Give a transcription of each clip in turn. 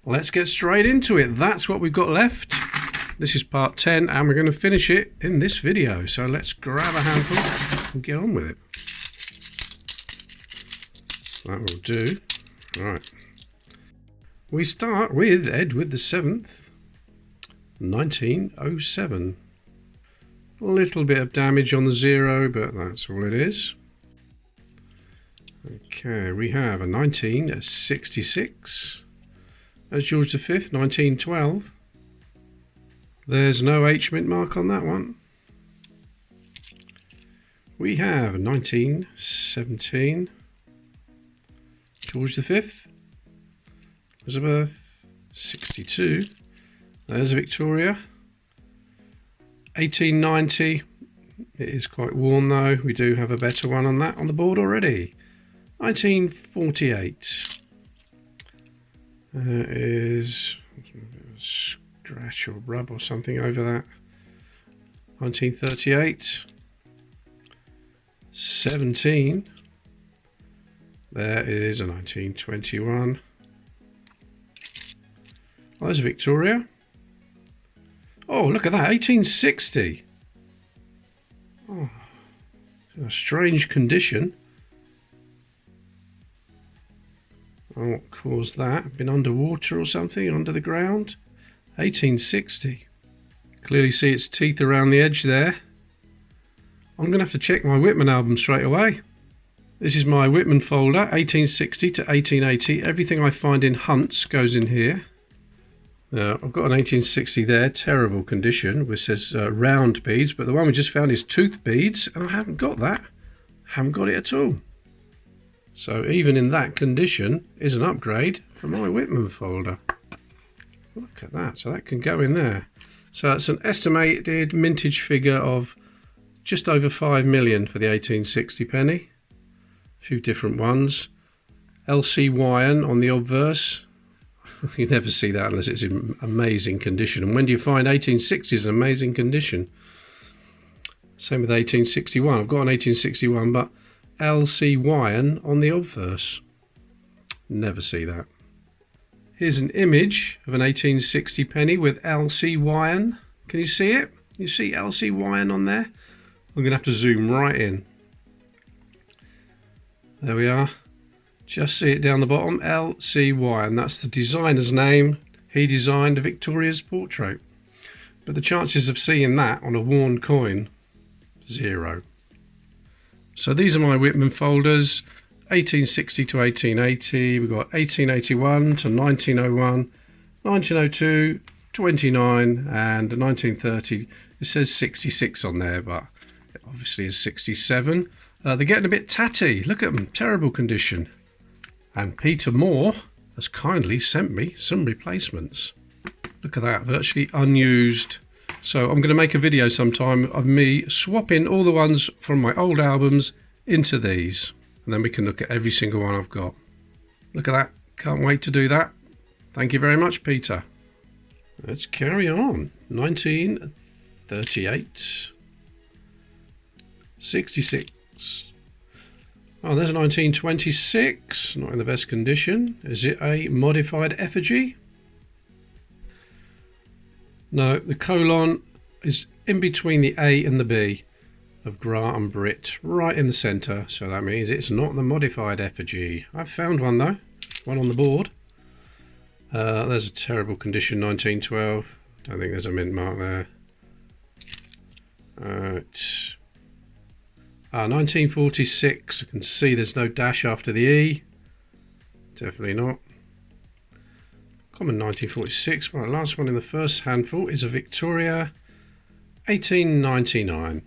let's get straight into it. That's what we've got left. This is part 10 and we're going to finish it in this video. So let's grab a handful and get on with it. That will do. Right. We start with Edward VII, 1907. A little bit of damage on the 0, but that's all it is. Okay, we have a 1966. That's George V, 1912. There's no H mint mark on that one. We have 1917. George V. Elizabeth, 62. There's Victoria. 1890. It is quite worn though. We do have a better one on that on the board already. 1948. There is a scratch or rub or something over that. 1938. 17. There is a 1921. Oh, there's Victoria. Oh, look at that, 1860. Oh, a strange condition. Oh, what caused that? Been underwater or something, under the ground? 1860. Clearly see its teeth around the edge there. I'm going to have to check my Whitman album straight away. This is my Whitman folder, 1860 to 1880. Everything I find in hunts goes in here. Now, I've got an 1860 there, terrible condition, which says round beads, but the one we just found is tooth beads, and I haven't got that. Haven't got it at all. So even in that condition is an upgrade from my Whitman folder. Look at that, so that can go in there. So it's an estimated mintage figure of just over 5 million for the 1860 penny. A few different ones. LC on the obverse. You never see that unless it's in amazing condition. And when do you find 1860s in amazing condition? Same with 1861. I've got an 1861, but LC on the obverse. Never see that. Here's an image of an 1860 penny with LC Can you see it? You see LC on there? I'm going to have to zoom right in. There we are. Just see it down the bottom, LC and that's the designer's name. He designed Victoria's portrait. But the chances of seeing that on a worn coin, 0. So these are my Whitman folders, 1860 to 1880. We've got 1881 to 1901, 1902, 29, and 1930. It says 66 on there, but it obviously is 67. They're getting a bit tatty. Look at them, terrible condition. And Peter Moore has kindly sent me some replacements. Look at that, virtually unused. So I'm going to make a video sometime of me swapping all the ones from my old albums into these. And then we can look at every single one I've got. Look at that, can't wait to do that. Thank you very much, Peter. Let's carry on. 1938. 66. Oh, there's a 1926, not in the best condition. Is it a modified effigy? No, the colon is in between the A and the B of Gras and Brit, right in the centre. So that means it's not the modified effigy. I've found one though, one on the board. There's a terrible condition, 1912. Don't think there's a mint mark there. 1946, I can see there's no dash after the E. Definitely not. Common 1946, well, last one in the first handful is a Victoria 1899.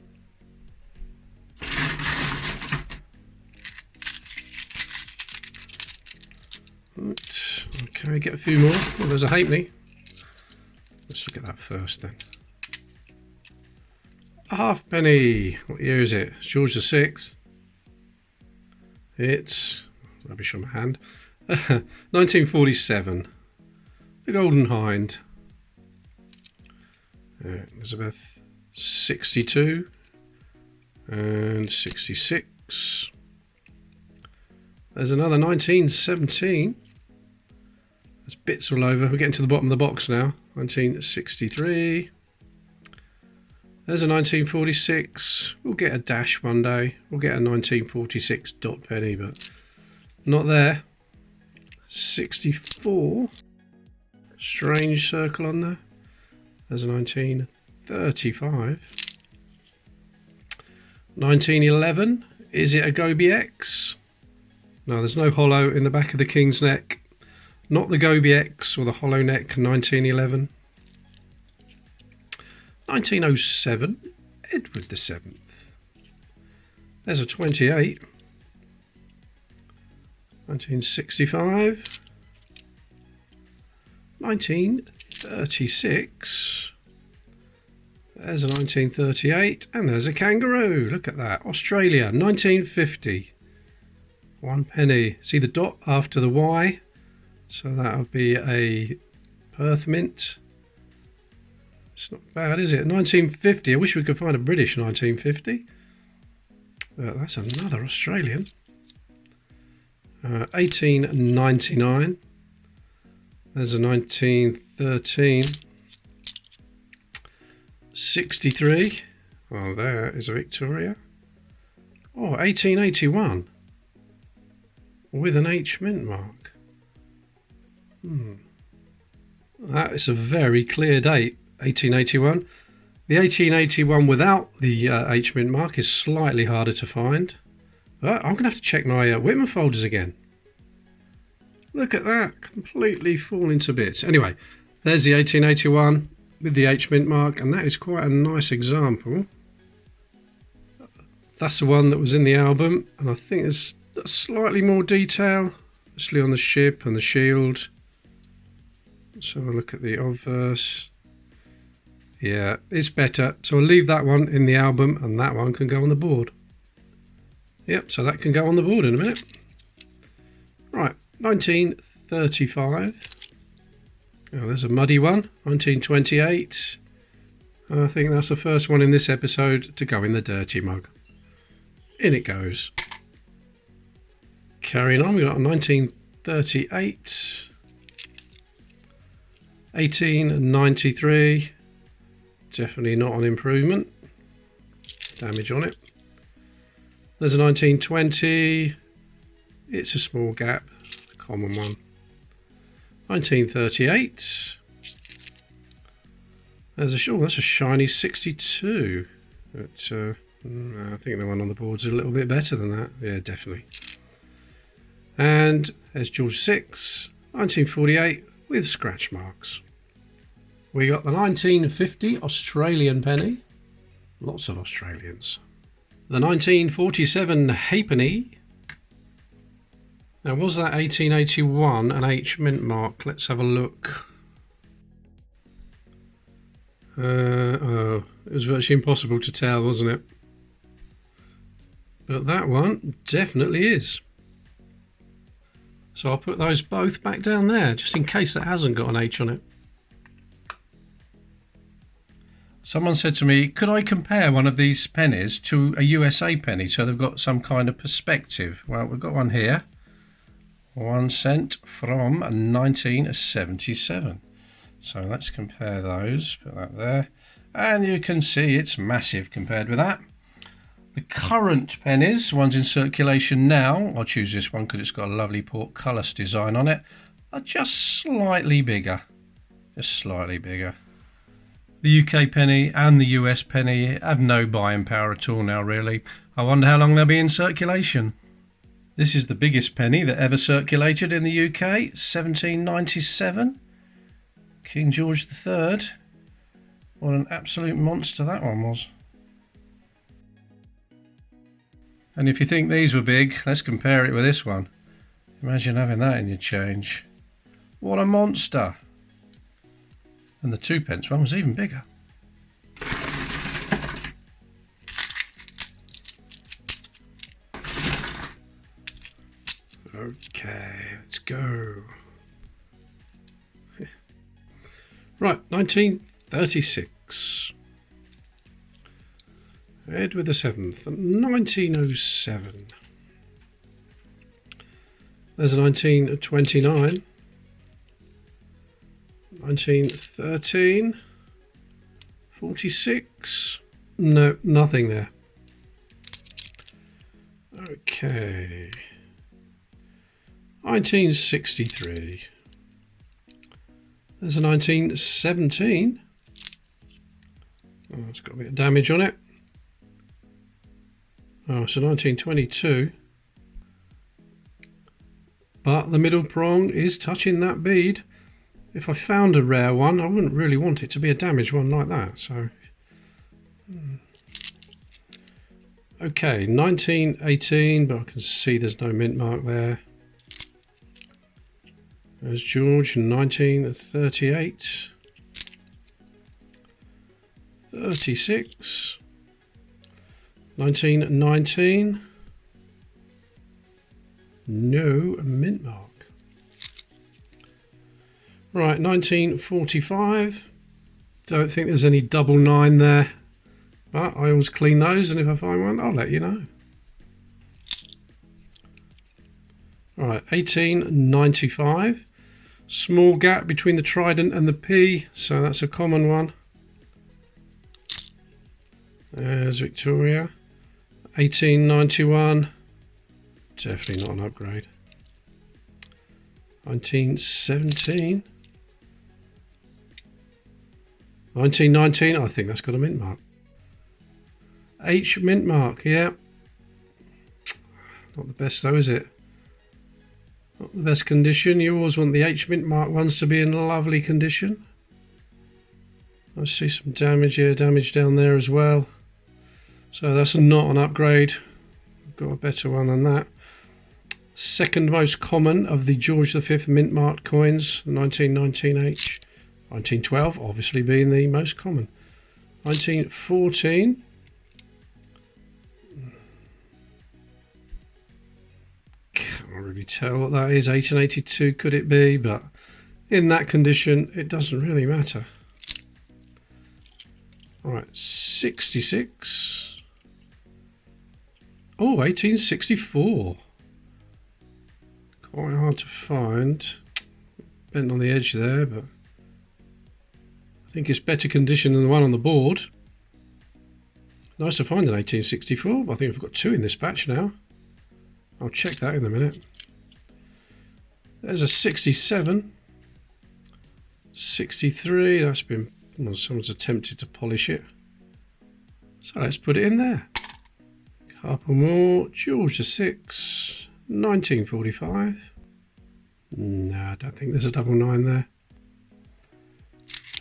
Right. Okay, get a few more. Oh, there's a halfpenny. Let's look at that first then. A halfpenny. What year is it? It's George VI. It's rubbish on my hand. 1947. The Golden Hind. Elizabeth 62 and 66. There's another 1917. There's bits all over. We're getting to the bottom of the box now. 1963. There's a 1946. We'll get a dash one day. We'll get a 1946 dot penny, but not there. 64. Strange circle on there. There's a 1935. 1911. Is it a Gobi X? No, there's no hollow in the back of the King's neck. Not the Gobi X or the hollow neck. 1911. 1907. Edward the 7th. There's a 28. 1965. 1936. There's a 1938, and there's a kangaroo. Look at that. Australia, 1950. 1 penny. See the dot after the Y? So that'll be a Perth mint. It's not bad, is it? 1950. I wish we could find a British 1950. But that's another Australian. 1899. There's a 1913. 63. Oh, there is a Victoria. Oh, 1881. With an H mint mark. That is a very clear date. 1881. The 1881 without the H mint mark is slightly harder to find. But I'm going to have to check my Whitman folders again. Look at that. Completely falling to bits. Anyway, there's the 1881 with the H mint mark, and that is quite a nice example. That's the one that was in the album, and I think there's slightly more detail, especially on the ship and the shield. Let's have a look at the obverse. Yeah, it's better. So I'll leave that one in the album, and that one can go on the board. Yep, so that can go on the board in a minute. Right, 1935. Oh, there's a muddy one. 1928. I think that's the first one in this episode to go in the dirty mug. In it goes. Carrying on, we've got a 1938. 1893. Definitely not an improvement. Damage on it. There's a 1920. It's a small gap. Common one. 1938. There's a that's a shiny 62. But I think the one on the board's a little bit better than that. Yeah, definitely. And there's George VI, 1948 with scratch marks. We got the 1950 Australian penny. Lots of Australians. The 1947 halfpenny. Now, was that 1881 an H mint mark? Let's have a look. Oh, it was virtually impossible to tell, wasn't it? But that one definitely is. So I'll put those both back down there, just in case that hasn't got an H on it. Someone said to me, could I compare one of these pennies to a USA penny so they've got some kind of perspective? Well, we've got one here. 1 cent from 1977. So let's compare those. Put that there. And you can see it's massive compared with that. The current pennies, ones in circulation now, I'll choose this one because it's got a lovely portcullis design on it, are just slightly bigger. Just slightly bigger. The UK penny and the US penny have no buying power at all now, really. I wonder how long they'll be in circulation. This is the biggest penny that ever circulated in the UK, 1797. King George III. What an absolute monster that one was. And if you think these were big, let's compare it with this one. Imagine having that in your change. What a monster. And the 2p one was even bigger. Okay, let's go. Right, 1936. Edward the 7th, 1907. There's a 1929. 1913. 46. No, nothing there. Okay. 1963. There's a 1917. Oh, it's got a bit of damage on it. Oh, it's a 1922. But the middle prong is touching that bead. If I found a rare one, I wouldn't really want it to be a damaged one like that. So, okay, 1918, but I can see there's no mint mark there. There's George, 1938. 36. 1919. No mint mark. Right, 1945. Don't think there's any double 9 there. But I always clean those, and if I find one, I'll let you know. Right, 1895. Small gap between the trident and the P, so that's a common one. There's Victoria. 1891. Definitely not an upgrade. 1917. 1919. I think that's got a mint mark. H mint mark, yeah. Not the best though, is it? Not the best condition. You always want the H mint mark ones to be in lovely condition. I see some damage here, damage down there as well. So that's not an upgrade. I've got a better one than that. Second most common of the George V mint marked coins, 1919H. 1912 obviously being the most common. 1914. Can't really tell what that is. 1882 could it be, but in that condition it doesn't really matter. Alright, 66. Oh, 1864. Quite hard to find. Bent on the edge there, but I think it's better condition than the one on the board. Nice to find an 1864. I think I've got 2 in this batch now. I'll check that in a minute. There's a 67. 63. That's been... well, someone's attempted to polish it. So let's put it in there. Couple more. George VI. 1945. No, I don't think there's a double 9 there.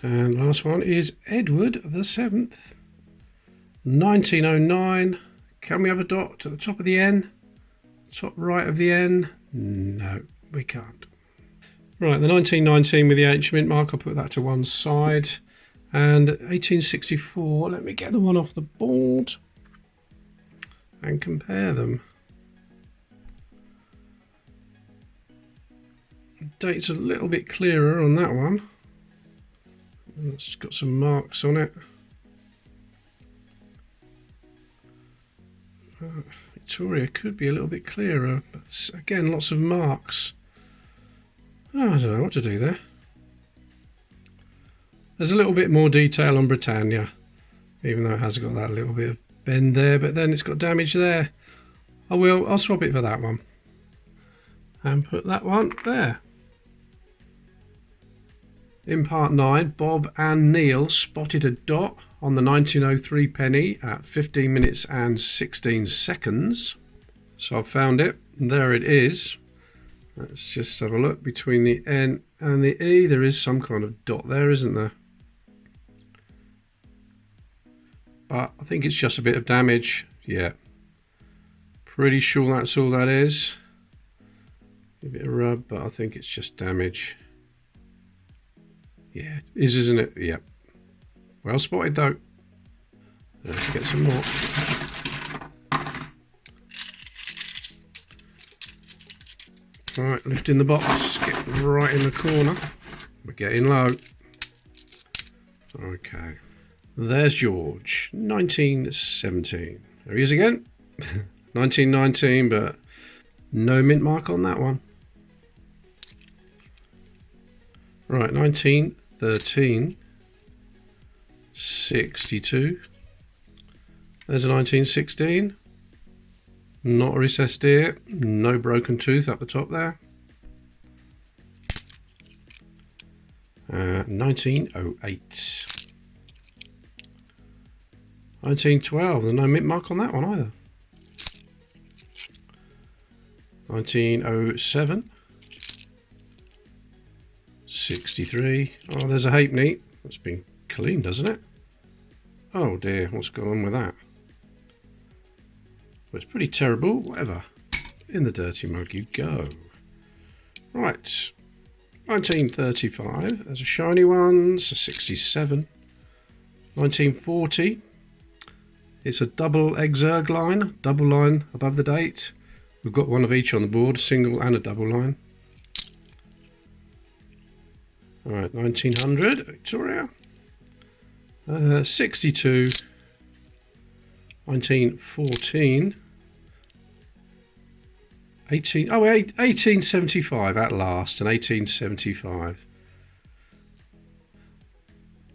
And last one is Edward VII. 1909. Can we have a dot at the top of the N? Top right of the N? No, we can't. Right, the 1919 with the H mint mark, I'll put that to one side. And 1864, let me get the one off the board and compare them. The date's a little bit clearer on that one. It's got some marks on it. Victoria could be a little bit clearer, but again, lots of marks. Oh, I don't know what to do there. There's a little bit more detail on Britannia, even though it has got that little bit of bend there, but then it's got damage there. I'll swap it for that one and put that one there. In part 9, Bob and Neil spotted a dot on the 1903 penny at 15 minutes and 16 seconds. So I've found it. There it is. Let's just have a look between the N and the E. There is some kind of dot there, isn't there? But I think it's just a bit of damage. Yeah. Pretty sure that's all that is. A bit of rub, but I think it's just damage. Yeah, it is, isn't it? Yep. Well spotted though. Let's get some more. Right, lifting the box, get right in the corner. We're getting low. Okay. There's George, 1917. There he is again. 1919, but no mint mark on that one. Right, 19 1962. There's a 1916. Not a recessed ear. No broken tooth up the top there. 1908. 1912. There's no mint mark on that one either. 1907. 63. Oh, there's a halfpenny. That's been cleaned, hasn't it? Oh dear, what's going on with that? Well, it's pretty terrible. Whatever. In the dirty mug you go. Right. 1935. There's a shiny one. It's a 67. 1940. It's a double exerg line. Double line above the date. We've got one of each on the board. A single and a double line. Alright, 1900. Victoria. 62. 1914. 1875 at last, and 1875.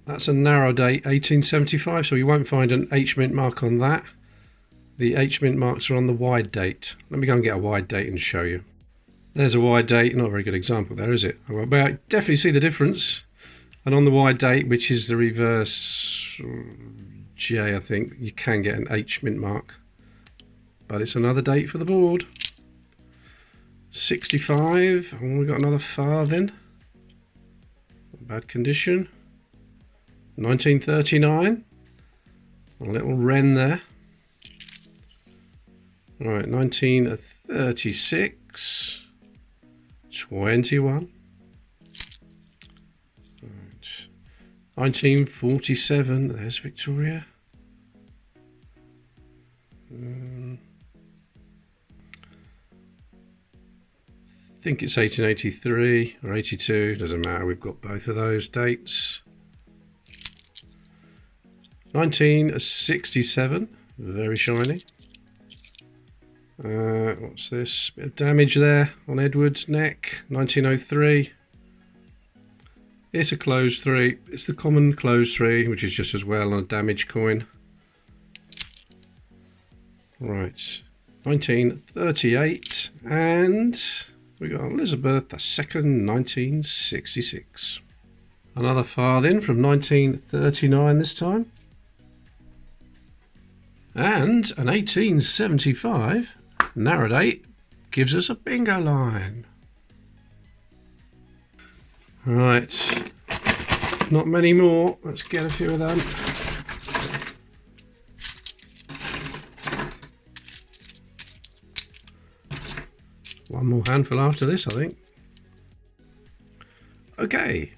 That's a narrow date, 1875, so you won't find an H mint mark on that. The H mint marks are on the wide date. Let me go and get a wide date and show you. There's a wide date, not a very good example there, is it? Well, but I definitely see the difference. And on the wide date, which is the reverse J, I think, you can get an H mint mark. But it's another date for the board. 65, and we've got another farthing. Bad condition. 1939. A little wren there. Right, 1936. 21. Right. 1947. There's Victoria. I think it's 1883 or 82, doesn't matter, we've got both of those dates. 1967, very shiny. What's this? Bit of damage there on Edward's neck. 1903. It's a closed 3. It's the common closed 3, which is just as well on a damaged coin. Right, 1938, and we got Elizabeth II, 1966. Another farthing from 1939 this time. And an 1875 narrow date gives us a bingo line. Right, not many more. Let's get a few of them. One more handful after this, I think. Okay,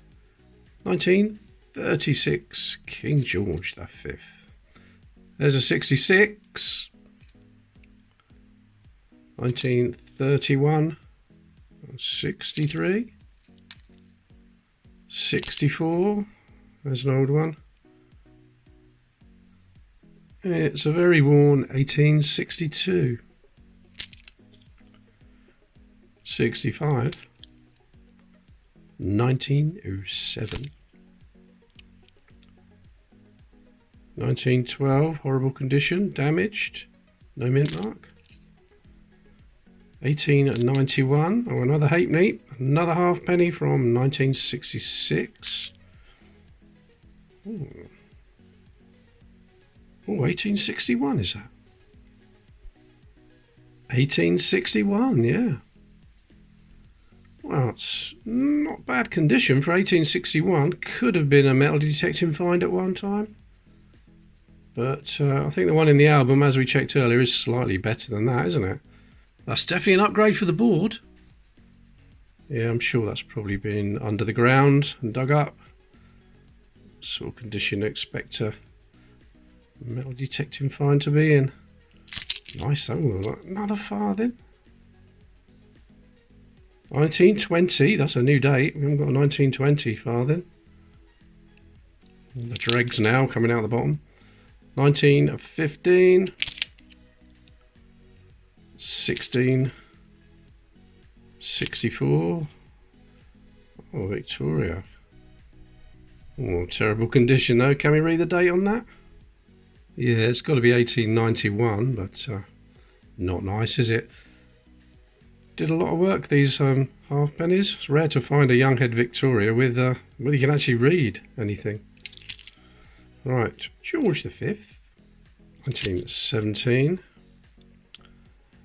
1936, King George V. There's a 66. 1931. 63. 64. There's an old one. It's a very worn 1862. 65. 1907. 1912, horrible condition, damaged, no mint mark. 1891, oh, another halfpenny, another halfpenny from 1966. Ooh. Oh, 1861 is that? 1861, yeah. Well, it's not bad condition for 1861. Could have been a metal detecting find at one time. But I think the one in the album, as we checked earlier, is slightly better than that, isn't it? That's definitely an upgrade for the board. Yeah, I'm sure that's probably been under the ground and dug up. Sort of condition to expect a metal detecting find to be in. Nice though, another farthing. 1920, that's a new date. We haven't got a 1920 farthing. The dregs now coming out the bottom. 1915. 16. 64. Oh, Victoria. Oh, terrible condition though. Can we read the date on that? Yeah, it's got to be 1891, but not nice, is it? Did a lot of work, these halfpennies. It's rare to find a young head Victoria with where you can actually read anything. Right, George V, 1917.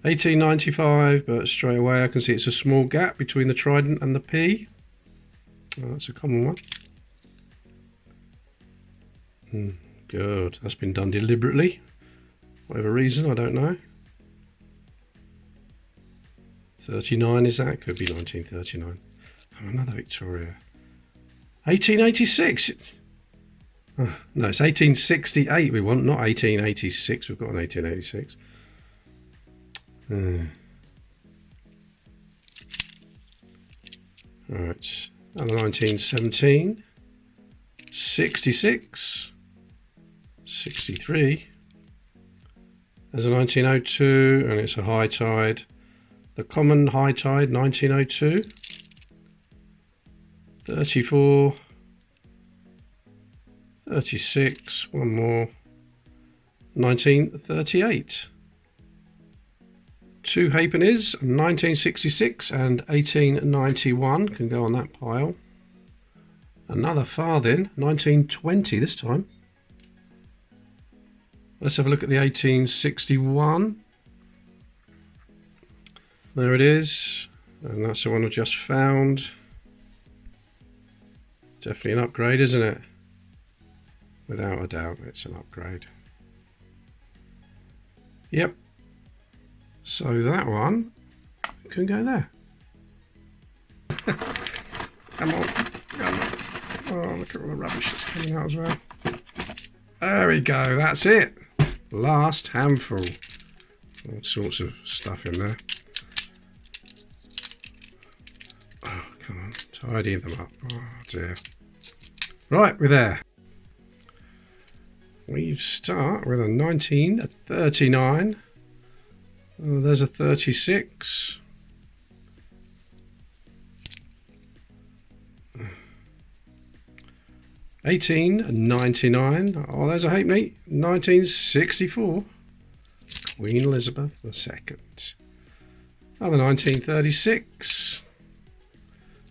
1895, but straight away I can see it's a small gap between the trident and the P. Oh, that's a common one. Good, that's been done deliberately. Whatever reason, I don't know. 39 is that? Could be 1939. Oh, another Victoria. 1886. Oh, no, it's 1868 we want, not 1886. We've got an 1886. Right, another 1917. 66. 63. There's a 1902 and it's a high tide. The common high tide, 1902. 34. 36. One more. 1938. Two halfpennies, 1966 and 1891 can go on that pile. Another farthing, 1920 this time. Let's have a look at the 1861. There it is, and that's the one I just found. Definitely an upgrade, isn't it? Without a doubt, it's an upgrade. Yep. So that one can go there. Come on, come on. Oh, look at all the rubbish that's coming out as well. There we go, that's it. Last handful. All sorts of stuff in there. Oh, come on, tidy them up. Oh dear. Right, we're there. We start with a 1939. Oh, there's a 36. $18.99. Oh, there's a halfpenny. 1964. Queen Elizabeth II. Another 1936.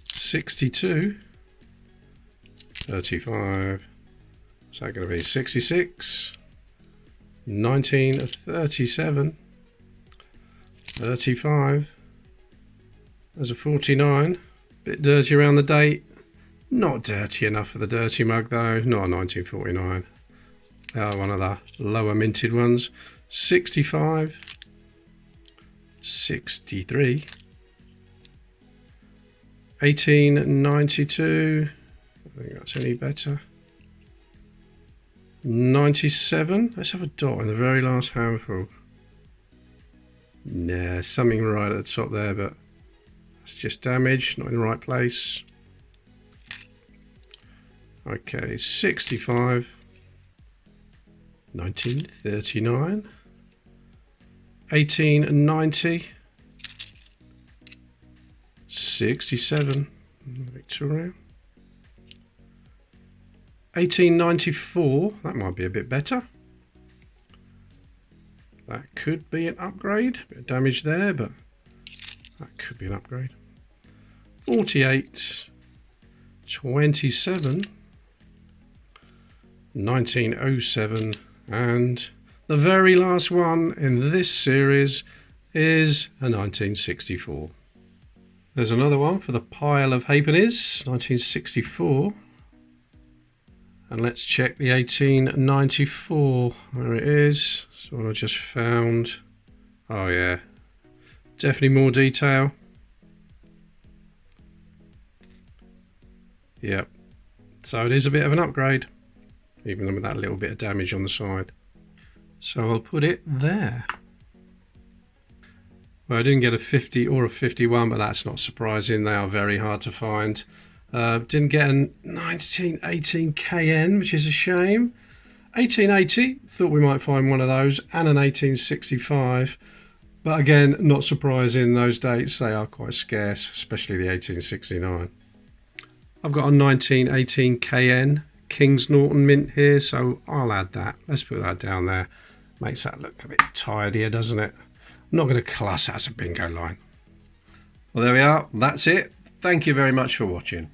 62. 35. What's that going to be? 66. 1937. 35. There's a 49. Bit dirty around the date. Not dirty enough for the dirty mug though. Not a 1949. They are one of the lower minted ones. 65. 63. 1892. I think that's any better. 97. Let's have a dot in the very last handful. Nah, something right at the top there, but it's just damage, not in the right place. Okay, 65. 1939. 1890. 67. Victoria. 1894. That might be a bit better. That could be an upgrade. Bit of damage there, but that could be an upgrade. 48. 27. 1907. And the very last one in this series is a 1964. There's another one for the pile of halfpennies, 1964. And let's check the 1894. There it is. That's what I just found. Oh yeah, definitely more detail. Yep. So it is a bit of an upgrade, even with that little bit of damage on the side. So I'll put it there. Well, I didn't get a 50 or a 51, but that's not surprising. They are very hard to find. Didn't get a 1918 KN, which is a shame. 1880, thought we might find one of those, and an 1865. But again, not surprising, those dates, they are quite scarce, especially the 1869. I've got a 1918 KN, King's Norton mint here, so I'll add that. Let's put that down there. Makes that look a bit tidier, doesn't it? I'm not going to class that as a bingo line. Well, there we are. That's it. Thank you very much for watching.